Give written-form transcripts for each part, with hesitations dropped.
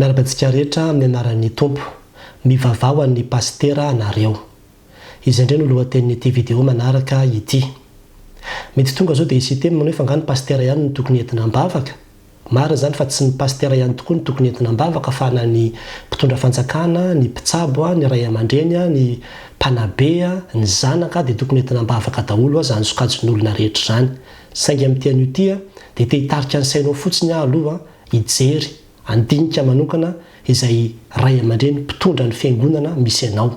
Miarabantsika rehetra amin'ny anaran'ny tompo, mivavao ny pastera anareo. Izay indray no lohatenin'ity video manaraka ity. Mety tonga zao dia hisy teny hoe fangano pastera ihany no tokony entina mbavaka. Mara zany fa tsy ny pastera ihany tokoa no tokony entina mbavaka fa na ny mpitondra fanjakana, ny mpitsabo, ny ray aman-dreny, ny mpanabe, ny zanaka dia tokony entina mbavaka daholo zany sokajin'olona rehetra zany. Saingy amin'ity an'io ity dia te hitarika ny sainao fotsiny aloha hijery andinika manokana izay ray aman-dreny mpitondra ny fiangonana misy anao.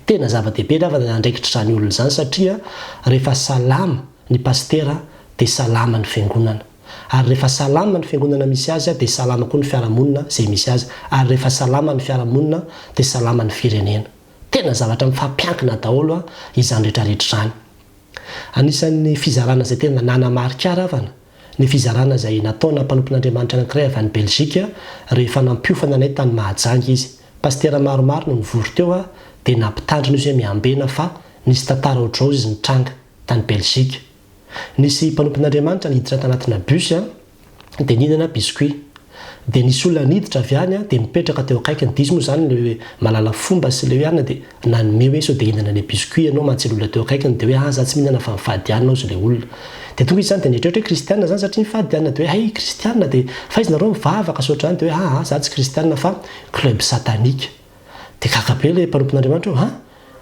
Tena zava-dehibe lava andraikitra izany olona izany satria rehefa salama ny pastera dia salama ny fiangonana. Ary rehefa salama ny fiangonana misy azy dia salama koa ny fiarahamonina izay misy azy. Ary rehefa salama ny fiarahamonina dia salama ny firenena. Tena zavatra mifampiankina daholo izany rehetrarehetra izany. Anisan'ny fizarana izay tena nanamarika ravana ny fizarana izay nataona mpanompon'Andriamanitra anankiray avy any Belzika rehefa nampiofana anay tany Mahajanga izy. Pastera maromaro no nivory teo dia nampitandrina izy hoe miambena fa nisy tantara ohatrao izy nitranga tany Belzika. Nisy mpanompon'Andriamanitra niditra tanatina bus dia nihinana biscuit. Dia nisy olona niditra avy any dia mipetraka teo akaikiny. Diso moa zany le malala fomba sy le ihany dia nanome hoe sao dia hihinana le biscuit ianao mantsy olona teo akaikiny dia hoe za tsy mihinana fa mifady anao izy le olona. Dia tonga izy zany dia nieritreritra hoe kristianina zany satria mifady anina dia hoe hay kristianina dia fa izy nareo mivavaka saotra zany dia hoe za tsy kristianina fa club satanika. Dia kakabe ilay mpanompon'Andriamanitra hoe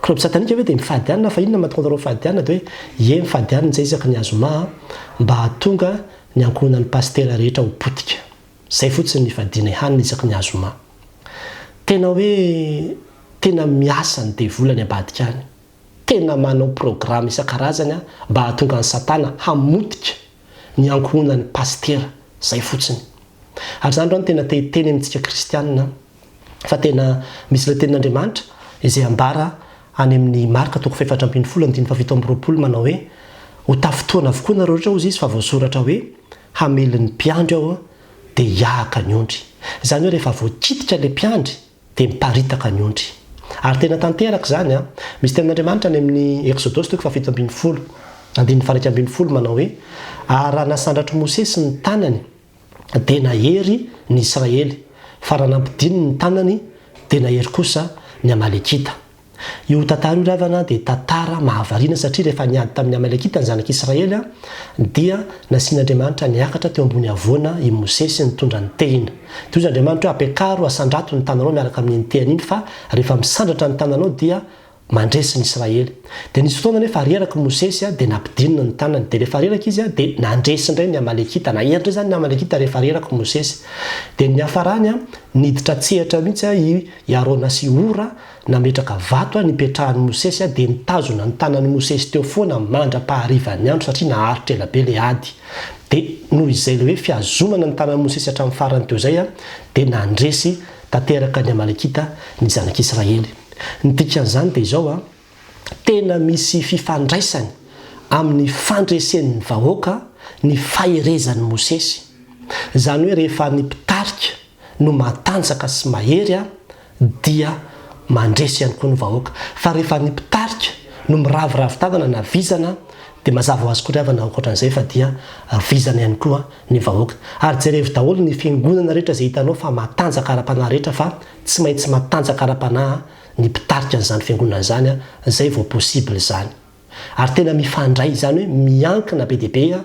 club satanika hoe dia mifady anina fa inona mahatonga anareo mifady anina dia hoe mifady anina izay isaky ny azoma mba hahatonga ny ankohonan'ny pastera rehetra ho potika. Zay fotsiny ny fadiana hanina isaky ny azoma. Tena hoe tena miasa ny devolany ambadika any. Tena manao programa isan-karazany mba hahatonga ny satana hamotika ny ankohonan'ny pastera. Zay fotsiny. Ary zany no tena teny amintsika kristianina fa tena misy le tenin'Andriamanitra izay ambara any amin'ny Marka 4:7-20 manao hoe ho tafotoana avokoa nareo rehetra hozy izy fa voasoratra hoe hamelin'ny mpiandry aho dia hiahaka ny ondry. Izany hoe rehefa voakitika ilay mpiandry dia miparitaka ny ondry. Ary tena tanteraka zany misy tenin'Andriamanitra any amin'ny Exodosy 7:20 manao hoe ary raha nasandratry Mosesy ny tanany dia nahery ny Israely fa raha nampidiny ny tanany dia nahery kosa ny Amalekita. Io tantara io ravana dia tantara mahavariana satria rehefa niady tamin'ny Amalekita ny zanak'Israely dia nasian'Andriamanitra niakatra teo ambony avoana i Mosesy nitondra ny tehina. Toy izy Andriamanitra hoe ampiakaro asandrato ny tananao miaraka amin'ny tehana iny fa rehefa misandratra ny tananao dia mandresy ny Israely. Dia nisy fotoana nefa reraka Mosesy dia nampidinina ny tanany dia rehefa reraka izy dia nandresy indray ny Amalekita. Naheritra zany ny Amalekita rehefa reraka Mosesy. Dia ny hafarany niditra tsehatra mihitsy i Arona sy Ora nametraka vato nipetrahan'ny Mosesy dia nitazona ny tanan'ny Mosesy teo foana mandra-paharivan'ny andro satria naharitra ela be le ady. Dia noho izay le hoe fiazomana ny tanan'ny Mosesy hatramin'ny farany teo zay dia nandresy tanteraka ny Amalekita ny zanak'Israely. Ny dikan'izany dia izao tena misy fifandraisany amin'ny fandresen'ny vahoaka ny faherezan'ny Mosesy. Izany hoe rehefa ny mpitarika no matanjaka sy mahery dia mandresy ihany koa ny vahoaka. Fa rehefa ny mpitarika no miravoravo tanana na vizana dia mazava ho azy koa ravana ankoatran'izay fa dia vizana ihany koa ny vahoaka. Ary jerevy daholo ny fiangonana rehetra izay hitanao fa matanjaka ara-panahy rehetra fa tsy maintsy matanjaka ara-panahy ny mpitarika n'izany fiangonana izany izay vao possible izany. Ary tena mifandray izany hoe miankina be dia be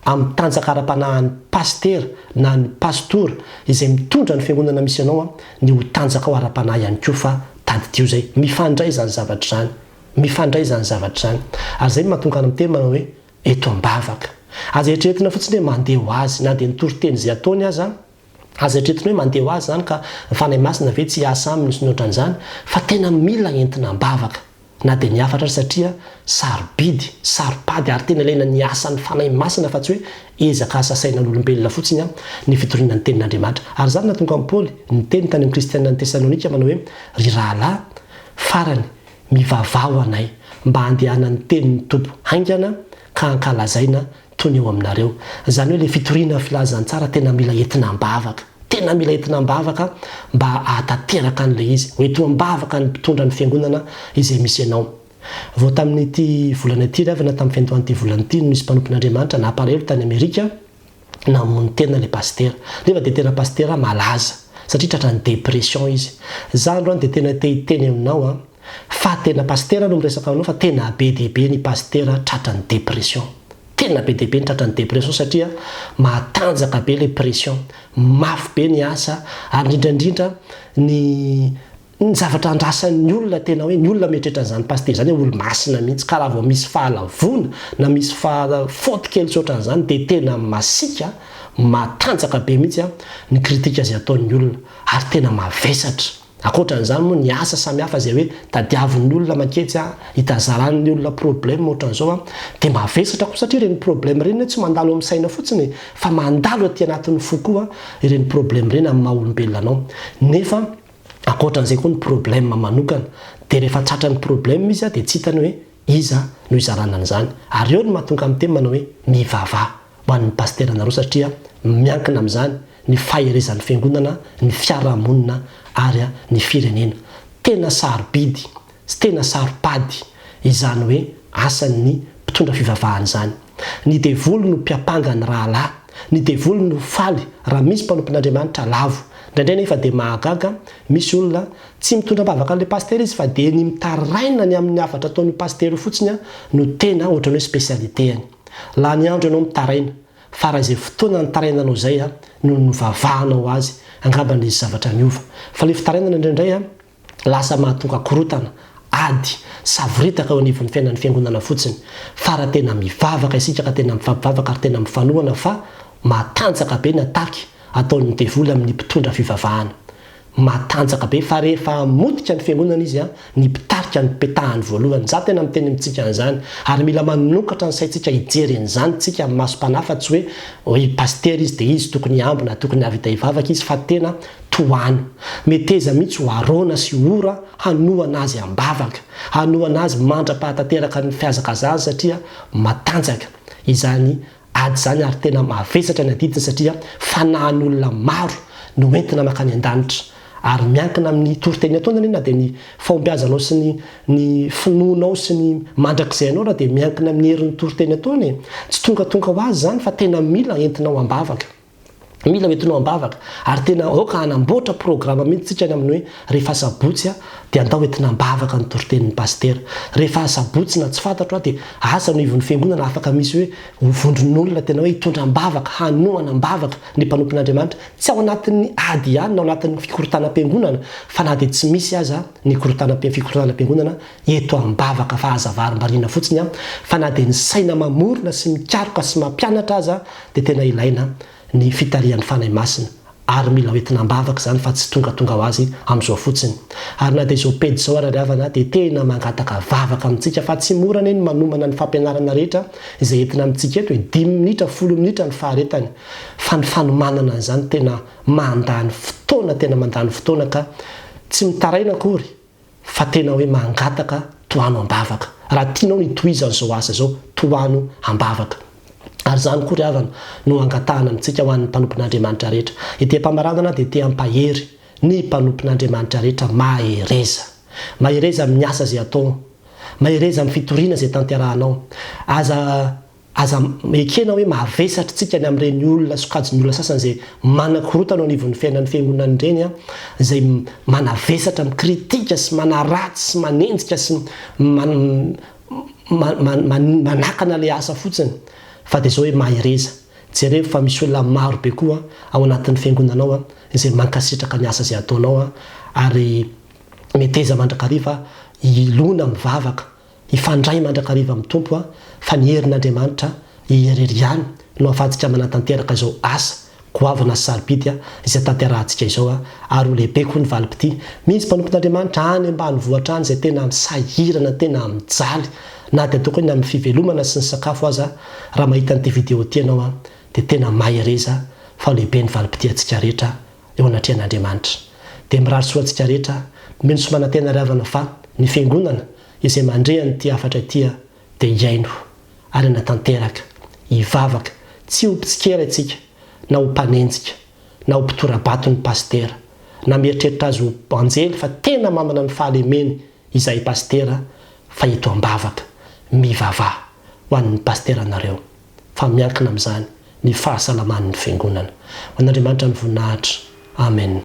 amin'ny tanjaka ara-panahin'ny pastera na ny pastora izay mitondra ny fiangonana misy anao ny ho tanjaka ao ara-panahy ihany koa fa tadidio zay. Mifandray izany zavatra izany. Mifandray izany zavatra izany. Ary zay mahatonga amin'ny teny manao hoe eto ambavaka. Aza eritreretina fotsiny hoe mandeha ho azy na dia nitory-teny izay ataony aza. Aza eritreretina hoe mandeha ho azy zany ka fanahy masina ve tsy hiasa aminy sy ny ohatran'izany fa tena mila entina ambavaka na dia niafatra satria sarobidy, saropady ary tena ilaina ny asan'ny fanahy masina fa tsy hoe ezaka asa sainan'olombelona fotsiny ny fitoriana ny tenin'Andriamanitra. Ary zany nahatonga amin'ny Paoly niteny tany amin'ny kristianina ny Tesalonika manao hoe ry rahalahy farany mivavao anay mba handehanan'ny tenin'ny tompo haingana ka hankalazaina toy ny eo aminareo. Izany hoe le fitoriana filazany tsara tena mila entina ambavaka. Tena mila entina ambavaka mba hahatanteraka an'ilay izy. Ho eto ambavaka ny mpitondra ny fiangonana izay misy ianao. Vao tamin'ity volana ity ravana tamin'ny fiantohan'ity volana ity nisy mpanompon'Andriamanitra napalahelo tany Amerika namono tena le pastera. Nefa dia tena pastera malaza. satria tratran'ny dépression izy. Za androany de tena tehiteny aminao fa tena pastera no miresaka aminao fa tena be dehibe ny pastera tratran'ny dépression. Tena be dehibe ny tratran'ny dépression satria matanjaka be le pression, mafy be ny asa ary indrindrandrindra ny zavatra andrasan'ny olona tena hoe ny olona mieritreritra an'izany pastera zany olo masina mihitsy ka raha vao misy fahalavona na misy faute kely ohatran'izany de tena masika matanjaka be mihitsy ny kritika izay ataon'ny olona ary tena mavesatra. Akoatran'izany moa ny asa samihafa izay hoe tadiavin'ny olona maketsy hitazaran'ny olona problème ohatran'izao de mavesatra koa satria ireny problème ireny tsy mandalo amin'ny saina fotsiny fa mandalo aty anatin'ny fo koa ireny problème ireny amin'ny maha-olombelona anao. Nefa akoatran'izay koa ny problème manokana de rehefa tratra ny problème izy de tsy hitany hoe iza no izarana an'izany ary eo no mahatonga amin'ny teny manao hoe mivavah ho an'ny pastera nareo satria miankina amin'izany ny faherezan'ny fiangonana, ny fiarahamonina ary ny firenena. Tena sarobidy sy tena saropady izany hoe asan'ny mpitondra fivavahana izany. Ny devoly no mpiapanga ny rahalahy, ny devoly no faly raha misy mpanompon'Andriamanitra lavo. Indraindray nefa de mahagaga misy olona tsy mitondra bavaka an'le pastera izy fa de ny mitaraina ny amin'ny afatra ataon'ny pastera fotsiny no tena ohatran'ny hoe spécialitéany. Laha ny andro ianao mitaraina fa raha izay fotoana ny tarainanao zay no novavahanao azy angambany izy zavatra miova. Fa le fitarainana indraindray lasa mahatonga korotana ady savoritaka eo anivon'ny fiainan'ny fiangonana fotsiny. Fa raha tena mivavaka isika ka tena mivavaka ary tena mifanohana fa matanjaka be ny ataky ataon'ny devoly amin'ny mpitondra fivavahana. Matanjaka be fa rehefa motika ny fiangonana izy ny mpitarika ny petahany voalohany. Za tena miteny amintsika an'izany ary mila manokatra ny saintsika hijery an'izany tsika amin'ny masom-panahy fa tsy hoe pastera izy de izy tokony ambina tokony avy hivavaka izy fa tena tohano. Meteza mihitsy ho arona sy ora hanohana azy ambavaka, hanohana azy mandra-pahatanteraka ny fiazakazany satria matanjaka izany ady zany ary tena mavesatra ny adidiny satria fanahin'olona maro no entina makany an-danitra ary miankina amin'ny toriteny ataonany na de ny fombiazanao sy ny finoanao sy ny mandrakizay anao raha de miankina amin'ny herin'ny toriteny ataony. Tsy tonga ho azy zany fa tena mila entinao ambavaka. Mila entinao ambavaka ary tena aoka hanamboatra programa mihitsy tsika amin'ny hoe rehefa sabotsy de andao entina ambavaka ny toritenin'ny pastera. Rehefa sabotsy na tsy fantatro de asa no ivon'ny fiangonana afaka misy hoe vondron'olona tena hoe hitondra ambavaka, hanohana ambavaka ny mpanompon'Andriamanitra tsy ao anatin'ny ady ihany na ao anatin'ny fikorotana-piangonana fa na de tsy misy aza ny fikorotana-piangonana eto ambavaka fa hazavarim-bariana fotsiny fa na de ny saina mamorona sy mikaroka sy mampianatra aza de tena ilaina ny fitarian'ny fanahy masina ary mila hoentina ambavaka zany fa tsy tonga ho azy amin'izao fotsiny. Ary na de izao pedy zao ariavana de tena mangataka vavaka amintsika fa tsy mora ny manomana ny fampianarana rehetra izay entina amintsika eto hoe 10 minitra 10 minitra ny faharetany fa ny fanomanana an'izany tena mandany fotoana ka tsy mitaraina akory fa tena hoe mangataka tohano ambavaka. Raha tianao ny tohizan'izao asa zao tohano ambavaka. Ary zany koa ry havana no angatahana amintsika ho an'ny mpanompon'Andriamanitra rehetra. Ity mpamaranana de te ampahery ny mpanompon'Andriamanitra rehetra mahereza amin'ny asa zay atao, mahereza amin'ny fitoriana zay tanterahanao. Aza ekena hoe mavesatra tsika ny amin'ireny olona sokajiny olona sasany zay manakorotana ao anivon'ny fiainan'ny fiangonana ireny zay manavesatra mikritika sy manaratsy sy manenjika sy manakana le asa fotsiny. Fa de zao hoe mahereza jereo fa misy olona maro be koa ao anatin'ny fiangonanao izay mankasitraka ny asa zay ataonao ary meteza mandrakariva ilona mivavaka ifandray mandrakariva amin'ny tompo fa ny herin'Andriamanitra ihereriany no afadika manatanteraka izao asa goavana sy sarobidy izay tanterahantsika izao ary lehibe koa ny valipity misy mpanompon'Andriamanitra any ambany vohatra any zay tena misahirana tena mijaly na de ataoko ny amin'ny fivelomana sy ny sakafo aza raha mahita an'ity vidéo ty ianao de tena mahereza fa lehibe ny valipity antsika rehetra eo anatrehan'Andriamanitra. De mirary soa antsika rehetra mino somanantena riavana fa ny fiangonana izay mandrehany ty afatra ty de iaino ary natanteraka ivavaka tsy ho mpitsikera itsika na ho mpanenjika na ho mpitorabato ny pastera na mieritreritra azy ho anjely fa tena mamana ny fahalemeny izay pastera fa eto ambavaka mivavaha ho an'ny pastera nareo fa miankina amin'izany ny fahasalaman'ny fiangonana. Ho an'Andriamanitra ny voninahitra. Amen.